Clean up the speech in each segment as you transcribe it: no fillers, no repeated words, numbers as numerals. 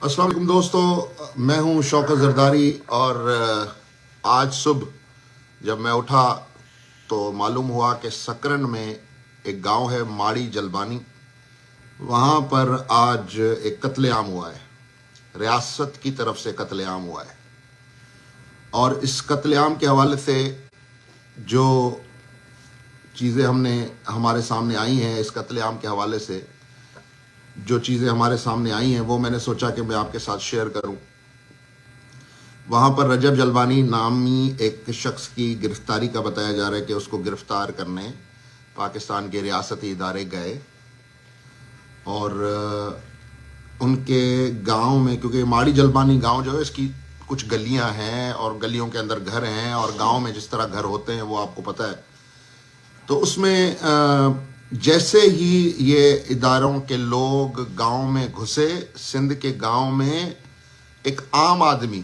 السلام علیکم دوستو، میں ہوں شوکت زرداری اور آج صبح جب میں اٹھا تو معلوم ہوا کہ سکرن میں ایک گاؤں ہے ماڑی جلبانی، وہاں پر آج ایک قتل عام ہوا ہے، ریاست کی طرف سے قتل عام ہوا ہے۔ اور اس قتل عام کے حوالے سے جو چیزیں ہمارے سامنے آئی ہیں، اس قتل عام کے حوالے سے جو چیزیں ہمارے سامنے آئی ہیں وہ میں نے سوچا کہ میں آپ کے ساتھ شیئر کروں۔ وہاں پر رجب جلبانی نامی ایک شخص کی گرفتاری کا بتایا جا رہا ہے کہ اس کو گرفتار کرنے پاکستان کے ریاستی ادارے گئے، اور ان کے گاؤں میں، کیونکہ ماڑی جلبانی گاؤں جو ہے اس کی کچھ گلیاں ہیں اور گلیوں کے اندر گھر ہیں، اور گاؤں میں جس طرح گھر ہوتے ہیں وہ آپ کو پتہ ہے، تو اس میں جیسے ہی یہ اداروں کے لوگ گاؤں میں گھسے، سندھ کے گاؤں میں ایک عام آدمی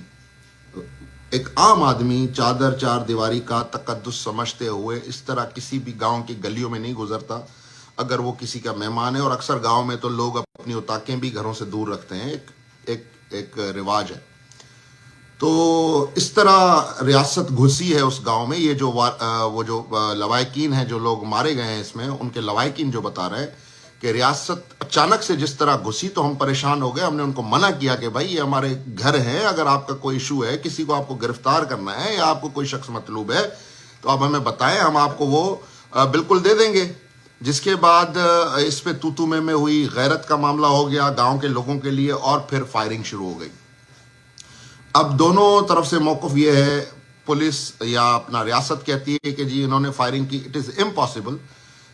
چادر چار دیواری کا تقدس سمجھتے ہوئے اس طرح کسی بھی گاؤں کی گلیوں میں نہیں گزرتا اگر وہ کسی کا مہمان ہے، اور اکثر گاؤں میں تو لوگ اپنی اتاقیں بھی گھروں سے دور رکھتے ہیں، ایک رواج ہے۔ تو اس طرح ریاست گھسی ہے اس گاؤں میں۔ یہ جو وہ جو لوائقین ہیں، جو لوگ مارے گئے ہیں اس میں، ان کے لوائقین جو بتا رہے ہیں کہ ریاست اچانک سے جس طرح گھسی تو ہم پریشان ہو گئے۔ ہم نے ان کو منع کیا کہ بھائی یہ ہمارے گھر ہیں، اگر آپ کا کوئی ایشو ہے، کسی کو آپ کو گرفتار کرنا ہے یا آپ کو کوئی شخص مطلوب ہے تو آپ ہمیں بتائیں، ہم آپ کو وہ بالکل دے دیں گے۔ جس کے بعد اس پہ تو میں ہوئی، غیرت کا معاملہ ہو گیا گاؤں کے لوگوں کے لیے، اور پھر فائرنگ شروع ہو گئی۔ اب دونوں طرف سے موقف یہ ہے، پولیس یا اپنا ریاست کہتی ہے کہ جی انہوں نے فائرنگ کی، اٹ از امپاسبل۔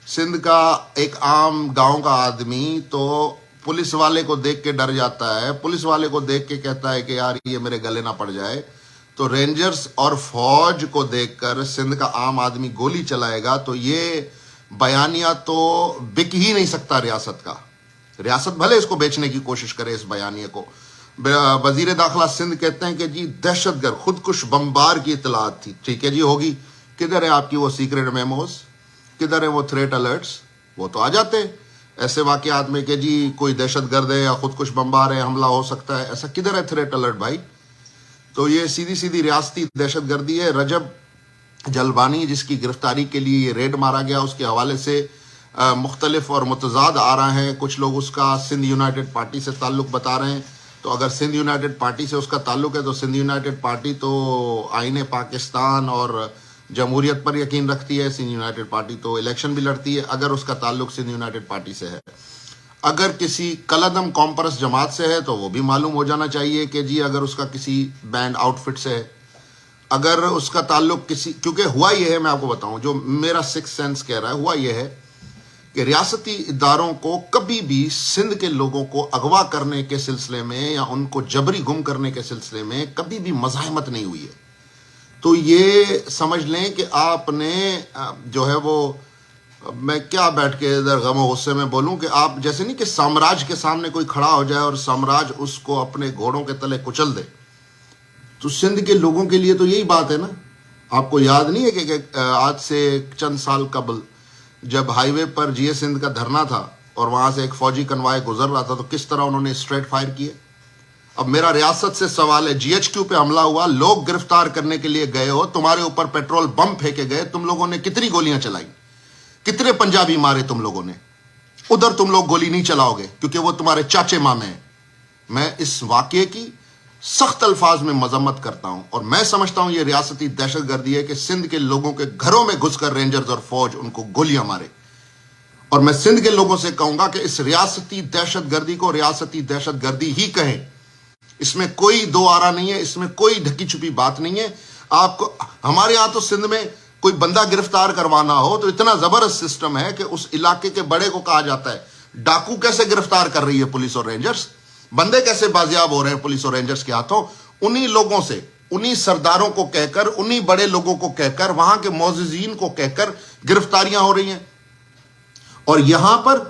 سندھ کا ایک عام گاؤں کا آدمی تو پولیس والے کو دیکھ کے ڈر جاتا ہے، پولیس والے کو دیکھ کے کہتا ہے کہ یار یہ میرے گلے نہ پڑ جائے، تو رینجرز اور فوج کو دیکھ کر سندھ کا عام آدمی گولی چلائے گا، تو یہ بیانیہ تو بک ہی نہیں سکتا ریاست کا۔ ریاست بھلے اس کو بیچنے کی کوشش کرے اس بیانیے کو۔ وزیر داخلہ سندھ کہتے ہیں کہ جی دہشت گرد خودکش بمبار کی اطلاعات تھی۔ ٹھیک ہے جی، ہوگی۔ کدھر ہے آپ کی وہ سیکرٹ میموز، کدھر ہے وہ تھریٹ الرٹس؟ وہ تو آ جاتے ایسے واقعات میں کہ جی کوئی دہشت گرد ہے یا خودکش بمبار ہے، حملہ ہو سکتا ہے، ایسا کدھر ہے تھریٹ الرٹ بھائی؟ تو یہ سیدھی ریاستی دہشت گردی ہے۔ رجب جلبانی جس کی گرفتاری کے لیے یہ ریڈ مارا گیا، اس کے حوالے سے مختلف اور متضاد آ رہے ہیں۔ کچھ لوگ اس کا سندھ یونائٹڈ پارٹی سے تعلق بتا رہے ہیں، تو اگر سندھ یونائٹڈ پارٹی سے اس کا تعلق ہے تو سندھ یونائٹڈ پارٹی تو آئین پاکستان اور جمہوریت پر یقین رکھتی ہے، سندھ یونائٹڈ پارٹی تو الیکشن بھی لڑتی ہے اگر اس کا تعلق سندھ یونائٹڈ پارٹی سے ہے۔ اگر کسی کلعدم کامپرس جماعت سے ہے تو وہ بھی معلوم ہو جانا چاہیے کہ جی اگر اس کا کسی بینڈ آؤٹ فٹ سے ہے، اگر اس کا تعلق کسی، کیونکہ ہوا یہ ہے، میں آپ کو بتاؤں جو میرا سکس سینس کہہ رہا ہے، ہوا یہ ہے کہ ریاستی اداروں کو کبھی بھی سندھ کے لوگوں کو اغوا کرنے کے سلسلے میں یا ان کو جبری گم کرنے کے سلسلے میں کبھی بھی مزاحمت نہیں ہوئی ہے۔ تو یہ سمجھ لیں کہ آپ نے جو ہے وہ، میں کیا بیٹھ کے ادھر غم و غصے میں بولوں کہ آپ جیسے نہیں کہ سامراج کے سامنے کوئی کھڑا ہو جائے اور سامراج اس کو اپنے گھوڑوں کے تلے کچل دے، تو سندھ کے لوگوں کے لیے تو یہی بات ہے نا۔ آپ کو یاد نہیں ہے کہ آج سے چند سال قبل جب ہائی وے پر جی اے سندھ کا دھرنا تھا اور وہاں سے ایک فوجی کنوائے گزر رہا تھا، تو کس طرح انہوں نے اسٹریٹ فائر کیے؟ اب میرا ریاست سے سوال ہے، جی ایچ کیو پہ حملہ ہوا، لوگ گرفتار کرنے کے لیے گئے ہو، تمہارے اوپر پیٹرول بم پھینکے گئے، تم لوگوں نے کتنی گولیاں چلائی، کتنے پنجابی مارے تم لوگوں نے؟ ادھر تم لوگ گولی نہیں چلاؤ گے کیونکہ وہ تمہارے چاچے مامے ہیں۔ میں اس واقعے کی سخت الفاظ میں مذمت کرتا ہوں، اور میں سمجھتا ہوں یہ ریاستی دہشت گردی ہے کہ سندھ کے لوگوں کے گھروں میں گھس کر رینجرز اور فوج ان کو گولیاں مارے۔ اور میں سندھ کے لوگوں سے کہوں گا کہ اس ریاستی دہشت گردی کو ریاستی دہشت گردی ہی کہیں، اس میں کوئی دو آرا نہیں ہے، اس میں کوئی ڈھکی چھپی بات نہیں ہے۔ آپ کو ہمارے ہاں تو سندھ میں کوئی بندہ گرفتار کروانا ہو تو اتنا زبردست سسٹم ہے کہ اس علاقے کے بڑے کو کہا جاتا ہے ڈاکو کیسے گرفتار کر رہی ہے پولیس اور رینجرز، بندے کیسے بازیاب ہو رہے ہیں پولیس اور رینجرز کے ہاتھوں، انہی لوگوں سے، انہی سرداروں کو کہہ کر، انہی بڑے لوگوں کو کہہ کر، وہاں کے معززین کو کہہ کر گرفتاریاں ہو رہی ہیں۔ اور یہاں پر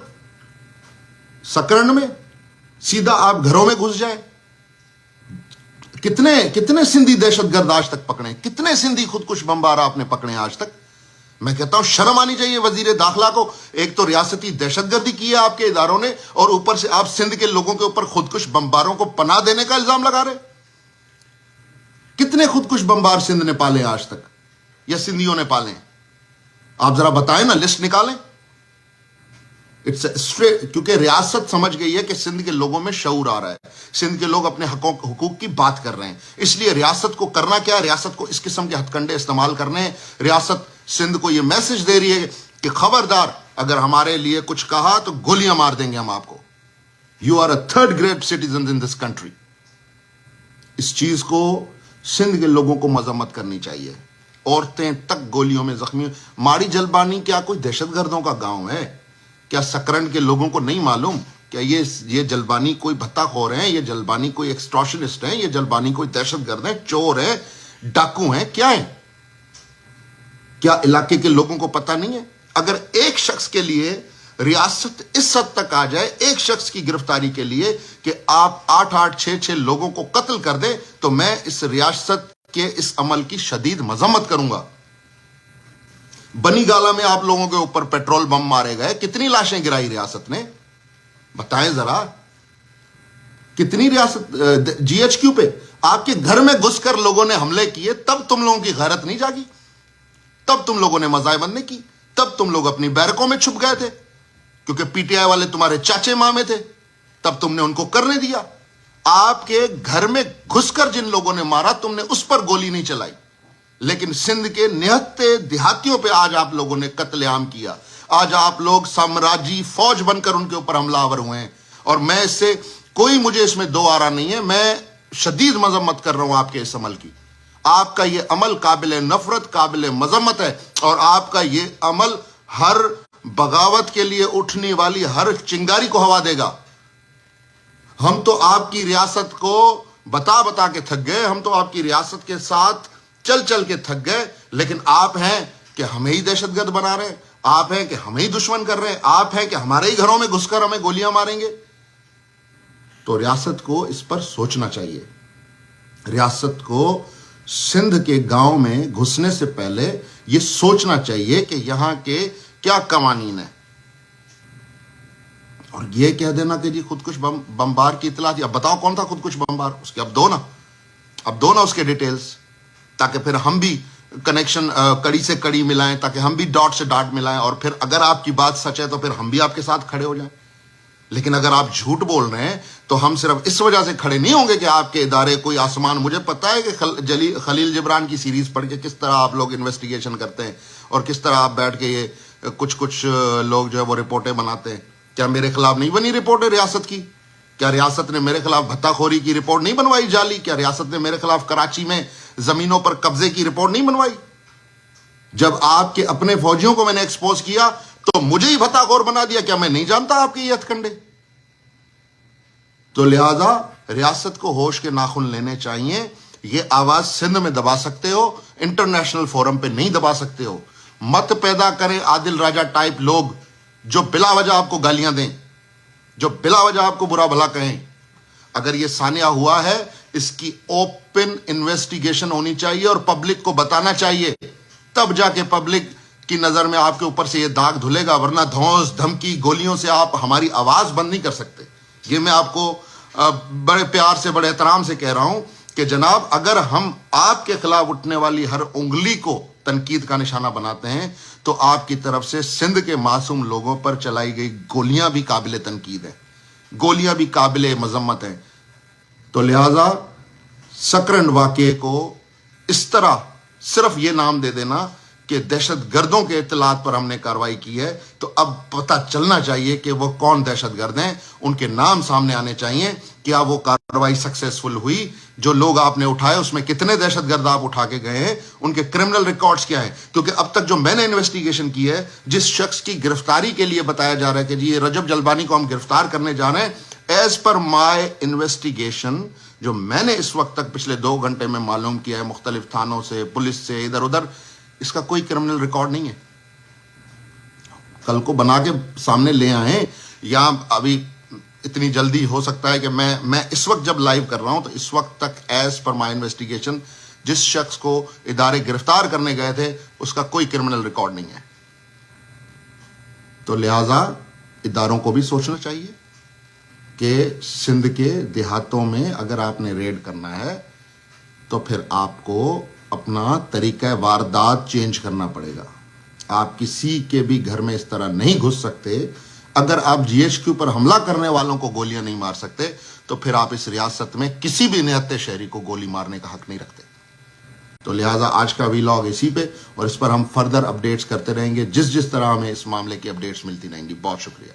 سکرن میں سیدھا آپ گھروں میں گھس جائیں۔ کتنے سندھی دہشت گرد آج تک پکڑے، کتنے سندھی خودکش بمبار آپ نے پکڑے آج تک؟ میں کہتا ہوں شرم آنی چاہیے وزیر داخلہ کو. ایک تو ریاستی دہشت گردی کی ہے آپ کے اداروں نے، اور اوپر سے آپ سندھ کے لوگوں کے اوپر خودکش بمباروں کو پناہ دینے کا الزام لگا رہے. کتنے خودکش بمبار سندھ نے پالے آج تک، یا سندھیوں نے پالے؟ آپ ذرا بتائیں نا، لسٹ نکالیں. کیونکہ ریاست سمجھ گئی ہے کہ سندھ کے لوگوں میں شعور آ رہا ہے، سندھ کے لوگ اپنے حقوق کی بات کر رہے ہیں. اس لیے ریاست کو کرنا کیا ہے؟ ریاست کو اس قسم کے ہتھ کنڈے استعمال کرنے ہیں. ریاست سندھ کو یہ میسج دے رہی ہے کہ خبردار، اگر ہمارے لیے کچھ کہا تو گولیاں مار دیں گے ہم آپ کو. You are a third grade citizen in this country. اس چیز کو سندھ کے لوگوں کو مذمت کرنی چاہیے. عورتیں تک گولیوں میں زخمی. ماڑی جلبانی کیا کوئی دہشت گردوں کا گاؤں ہے؟ کیا سکرنڈ کے لوگوں کو نہیں معلوم کیا یہ جلبانی کوئی بھتہ خور ہیں، یہ جلبانی کوئی ایکسٹارشنسٹ ہیں، یہ جلبانی کوئی دہشت گرد ہیں، چور ہیں، ڈاکو ہیں، کیا ہیں؟ کیا علاقے کے لوگوں کو پتہ نہیں ہے؟ اگر ایک شخص کے لیے ریاست اس حد تک آ جائے، ایک شخص کی گرفتاری کے لیے کہ آپ 8 6 لوگوں کو قتل کر دیں، تو میں اس ریاست کے اس عمل کی شدید مذمت کروں گا. بنی گالا میں آپ لوگوں کے اوپر پیٹرول بم مارے گئے، کتنی لاشیں گرائی ریاست نے؟ بتائیں ذرا. کتنی ریاست جی ایچ کیو پہ آپ کے گھر میں گھس کر لوگوں نے حملے کیے، تب تم لوگوں کی غیرت نہیں جاگی؟ تب تم لوگوں نے مزاحمت نہیں کی؟ تب تم لوگ اپنی بیرکوں میں چھپ گئے تھے کیونکہ پی ٹی آئی والے تمہارے چاچے مامے تھے، تب تم نے ان کو کرنے دیا. آپ کے گھر میں گھس کر جن لوگوں نے مارا، تم نے اس پر گولی نہیں چلائی، لیکن سندھ کے نہتے دیہاتیوں پہ آج آپ لوگوں نے قتل عام کیا. آج آپ لوگ سامراجی فوج بن کر ان کے اوپر حملہ آور ہوئے ہیں، اور میں اس سے مجھے اس میں دو آرا نہیں ہے. میں شدید مذمت کر رہا ہوں آپ کے اس عمل کی. آپ کا یہ عمل قابل نفرت، قابل مذمت ہے، اور آپ کا یہ عمل ہر بغاوت کے لیے اٹھنے والی ہر چنگاری کو ہوا دے گا. ہم تو آپ کی ریاست کو بتا کے تھک گئے، ہم تو آپ کی ریاست کے ساتھ چل کے تھک گئے، لیکن آپ ہیں کہ ہمیں ہی دہشت گرد بنا رہے ہیں، آپ ہیں کہ ہمیں ہی دشمن کر رہے ہیں، آپ ہیں کہ ہمارے ہی گھروں میں گھس کر ہمیں گولیاں ماریں گے. تو ریاست کو اس پر سوچنا چاہیے. ریاست کو سندھ کے گاؤں میں گھسنے سے پہلے یہ سوچنا چاہیے کہ یہاں کے کیا قوانین ہیں. اور یہ کہہ دینا کہ جی خودکش بمبار کی اطلاع تھی. اب بتاؤ کون تھا خودکش بمبار؟ اس کے اب دو نا اس کے ڈیٹیلز، تاکہ پھر ہم بھی کنیکشن کڑی سے کڑی ملائیں، تاکہ ہم بھی ڈاٹ سے ڈاٹ ملائیں، اور پھر اگر آپ کی بات سچ ہے تو پھر ہم بھی آپ کے ساتھ کھڑے ہو جائیں. لیکن اگر آپ جھوٹ بول رہے ہیں تو ہم صرف اس وجہ سے کھڑے نہیں ہوں گے کہ آپ کے ادارے کوئی آسمان. مجھے پتا ہے کہ خلیل جبران کی سیریز پڑھ کے کس طرح آپ لوگ انویسٹیگیشن کرتے ہیں، اور کس طرح آپ بیٹھ کے یہ کچھ لوگ جو ہے وہ رپورٹیں بناتے ہیں. کیا میرے خلاف نہیں بنی رپورٹ ریاست کی؟ کیا ریاست نے میرے خلاف بھتہ خوری کی رپورٹ نہیں بنوائی جعلی؟ کیا ریاست نے میرے خلاف کراچی میں زمینوں پر قبضے کی رپورٹ نہیں بنوائی؟ جب آپ کے اپنے فوجیوں کو میں نے ایکسپوز کیا تو مجھے ہی بھتہ خور بنا دیا. کیا میں نہیں جانتا آپ کے یہ ہتھ کنڈے؟ تو لہذا ریاست کو ہوش کے ناخن لینے چاہیے. یہ آواز سندھ میں دبا سکتے ہو، انٹرنیشنل فورم پہ نہیں دبا سکتے ہو. مت پیدا کریں عادل راجہ ٹائپ لوگ جو بلا وجہ آپ کو گالیاں دیں، جو بلا وجہ آپ کو برا بھلا کہیں. اگر یہ سانحہ ہوا ہے، اس کی اوپن انویسٹیگیشن ہونی چاہیے اور پبلک کو بتانا چاہیے. تب جا کے پبلک کی نظر میں آپ کے اوپر سے یہ داغ دھلے گا، ورنہ دھونس دھمکی گولیوں سے آپ ہماری آواز بند نہیں کر سکتے. یہ میں آپ کو بڑے پیار سے، بڑے احترام سے کہہ رہا ہوں کہ جناب، اگر ہم آپ کے خلاف اٹھنے والی ہر انگلی کو تنقید کا نشانہ بناتے ہیں تو آپ کی طرف سے سندھ کے معصوم لوگوں پر چلائی گئی گولیاں بھی قابل تنقید ہیں، گولیاں بھی قابل مذمت ہیں. تو لہذا سکرنڈ واقعے کو اس طرح صرف یہ نام دے دینا کہ دہشت گردوں کے اطلاعات پر ہم نے کارروائی کی ہے، تو اب پتہ چلنا چاہیے کہ وہ کون دہشت گرد ہیں. ان کے نام سامنے آنے چاہیے. کیا وہ کارروائی سکسیسفل ہوئی؟ جو لوگ آپ نے اٹھائے اس میں کتنے دہشت گرد آپ اٹھا کے گئے ہیں؟ ان کے کرمنل ریکارڈز کیا ہیں؟ کیونکہ اب تک جو میں نے انویسٹیگیشن کی ہے، جس شخص کی گرفتاری کے لیے بتایا جا رہا ہے کہ جی یہ رجب جلبانی کو ہم گرفتار کرنے جا رہے ہیں، ایز پر مائی انویسٹیگیشن جو میں نے اس وقت تک پچھلے 2 گھنٹے میں معلوم کیا ہے مختلف تھانوں سے، پولیس سے، ادھر ادھر، اس کا کوئی کرمنل ریکارڈ نہیں ہے. کل کو بنا کے سامنے لے آئیں، یا ابھی اتنی جلدی ہو سکتا ہے کہ میں اس وقت جب لائیو کر رہا ہوں تو اس وقت تک ایز پر مائی انویسٹیگیشن جس شخص کو ادارے گرفتار کرنے گئے تھے اس کا کوئی کرمنل ریکارڈ نہیں ہے. تو لہٰذا اداروں کو بھی سوچنا چاہیے کہ سندھ کے دیہاتوں میں اگر آپ نے ریڈ کرنا ہے تو پھر آپ کو اپنا طریقہ واردات چینج کرنا پڑے گا. آپ کسی کے بھی گھر میں اس طرح نہیں گھس سکتے. اگر آپ جی ایچ کیو پر حملہ کرنے والوں کو گولیاں نہیں مار سکتے تو پھر آپ اس ریاست میں کسی بھی نہتے شہری کو گولی مارنے کا حق نہیں رکھتے. تو لہٰذا آج کا ویلاگ اسی پہ، اور اس پر ہم فردر اپڈیٹس کرتے رہیں گے جس طرح ہمیں اس معاملے کی اپڈیٹس ملتی رہیں گی. بہت شکریہ.